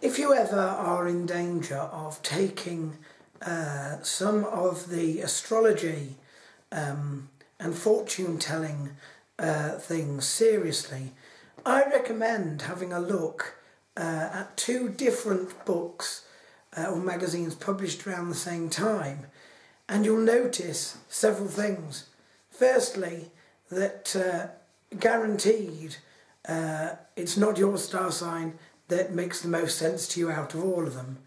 If you ever are in danger of taking some of the astrology and fortune-telling things seriously, I recommend having a look at two different books or magazines published around the same time, and you'll notice several things. Firstly, that guaranteed it's not your star sign that makes the most sense to you out of all of them.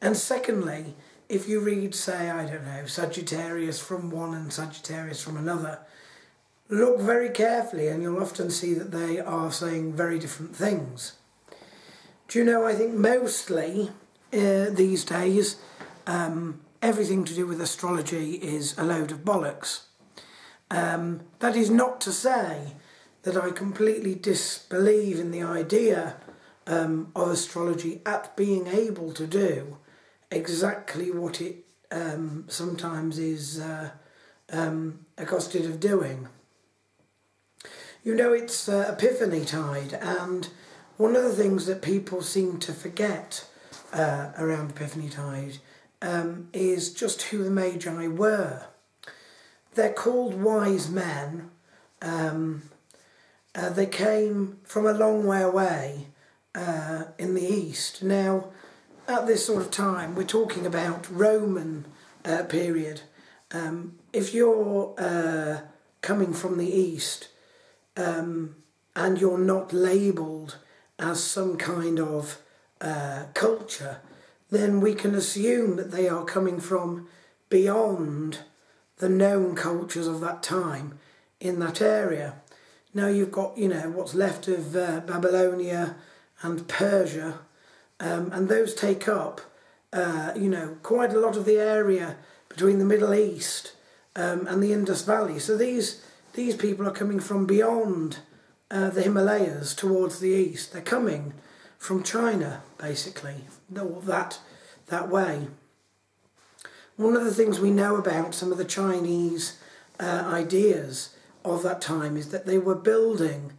And secondly, if you read, say, I don't know, Sagittarius from one and Sagittarius from another, look very carefully and you'll often see that they are saying very different things. Do you know, I think mostly these days everything to do with astrology is a load of bollocks. That is not to say that I completely disbelieve in the idea of astrology at being able to do exactly what it sometimes is accosted of doing. You know, it's Epiphany tide, and one of the things that people seem to forget around Epiphany tide is just who the Magi were. They're called wise men. They came from a long way away in the East. Now, at this sort of time, we're talking about Roman period. If you're coming from the East and you're not labelled as some kind of culture, then we can assume that they are coming from beyond the known cultures of that time in that area. Now you've got, you know, what's left of Babylonia and Persia, and those take up, you know, quite a lot of the area between the Middle East and the Indus Valley. So these people are coming from beyond the Himalayas towards the east. They're coming from China, basically, that way. One of the things we know about some of the Chinese ideas of that time is that they were building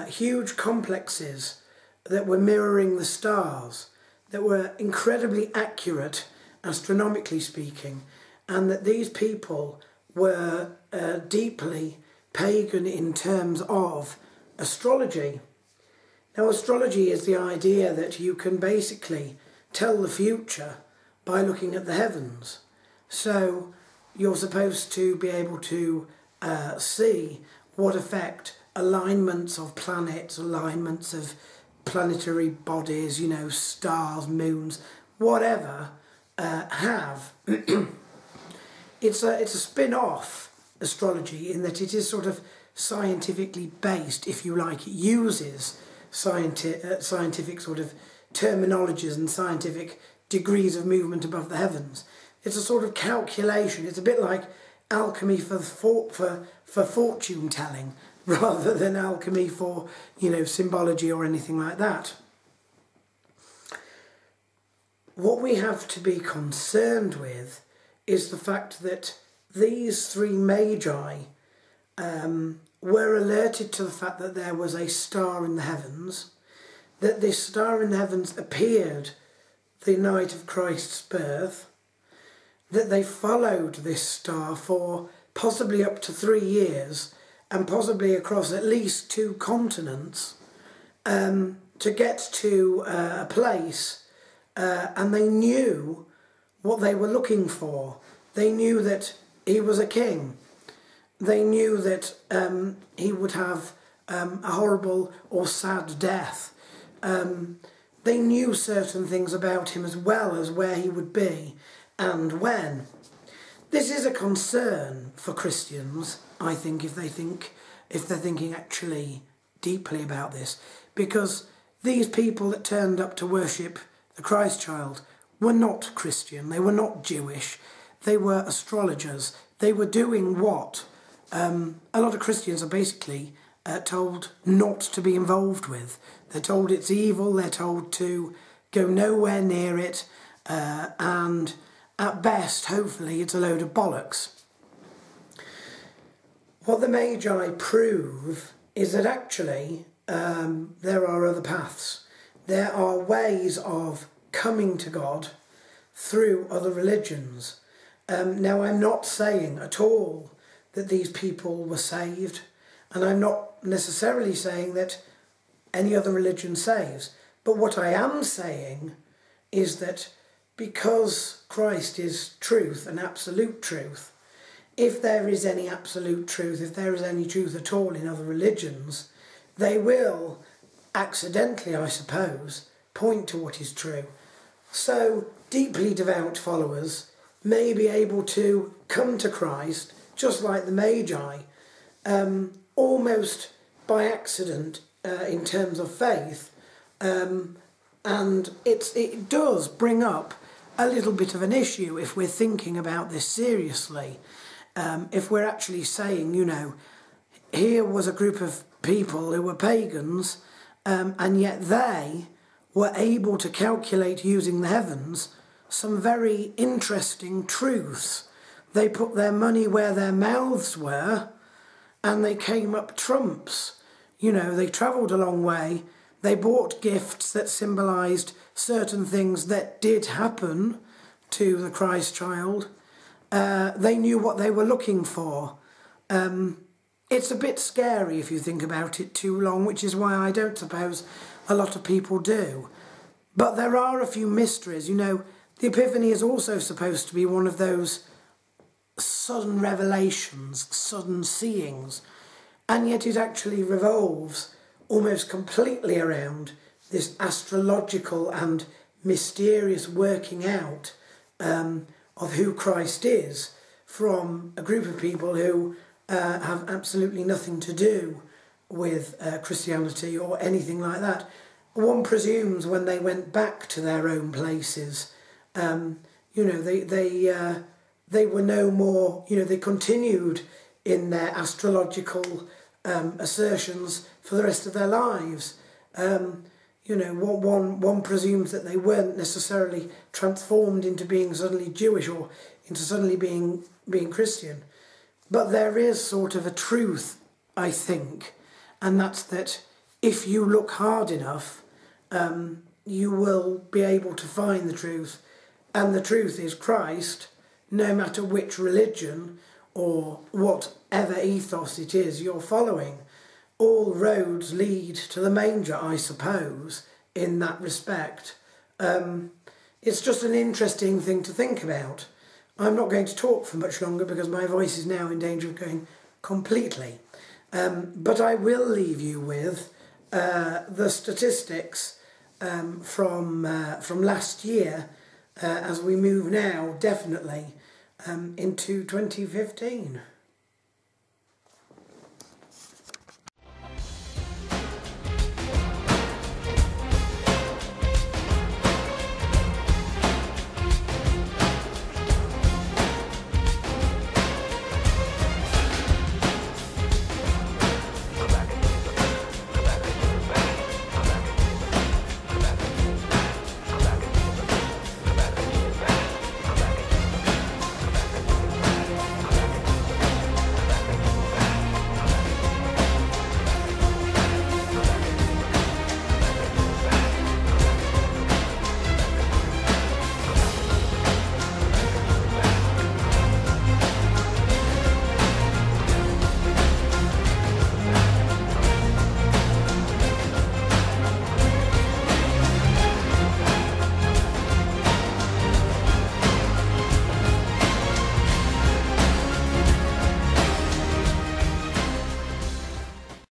huge complexes that were mirroring the stars, that were incredibly accurate, astronomically speaking, and that these people were deeply pagan in terms of astrology. Now, astrology is the idea that you can basically tell the future by looking at the heavens. So you're supposed to be able to see what effect alignments of planets, alignments of planetary bodies, you know, stars, moons, whatever, have. It's a spin-off astrology in that it is sort of scientifically based, if you like. It uses scientific sort of terminologies and scientific degrees of movement above the heavens. It's a sort of calculation. It's a bit like alchemy for fortune telling, rather than alchemy for, you know, symbology or anything like that. What we have to be concerned with is the fact that these three magi were alerted to the fact that there was a star in the heavens, that this star in the heavens appeared the night of Christ's birth, that they followed this star for possibly up to 3 years and possibly across at least 2 continents to get to a place, and they knew what they were looking for. They knew that he was a king. They knew that he would have a horrible or sad death. They knew certain things about him as well as where he would be and when. This is a concern for Christians, I think, if they're thinking actually deeply about this, because these people that turned up to worship the Christ child were not Christian, they were not Jewish, they were astrologers. They were doing what a lot of Christians are basically told not to be involved with. They're told it's evil, they're told to go nowhere near it, and at best, hopefully, it's a load of bollocks. What the Magi prove is that actually there are other paths. there are ways of coming to God through other religions. Now, I'm not saying at all that these people were saved, and I'm not necessarily saying that any other religion saves. But what I am saying is that because Christ is truth and absolute truth, if there is any absolute truth, if there is any truth at all in other religions, they will accidentally, I suppose, point to what is true. So deeply devout followers may be able to come to Christ, just like the Magi, almost by accident in terms of faith. And it does bring up a little bit of an issue if we're thinking about this seriously. If we're actually saying, you know, here was a group of people who were pagans, and yet they were able to calculate using the heavens some very interesting truths. They put their money where their mouths were, and they came up trumps. You know, they travelled a long way. They bought gifts that symbolised certain things that did happen to the Christ child. They knew what they were looking for. It's a bit scary if you think about it too long, which is why I don't suppose a lot of people do. But there are a few mysteries. You know, the Epiphany is also supposed to be one of those sudden revelations, sudden seeings, and yet it actually revolves almost completely around this astrological and mysterious working out of who Christ is from a group of people who have absolutely nothing to do with Christianity or anything like that. One presumes when they went back to their own places, you know, they were no more, you know, they continued in their astrological assertions for the rest of their lives. You know, one presumes that they weren't necessarily transformed into being suddenly Jewish or into suddenly being Christian. But there is sort of a truth, I think, and that's that if you look hard enough, you will be able to find the truth. And the truth is Christ, no matter which religion or whatever ethos it is you're following. All roads lead to the manger, I suppose, in that respect. It's just an interesting thing to think about. I'm not going to talk for much longer because my voice is now in danger of going completely. But I will leave you with the statistics from last year as we move now, definitely, into 2015.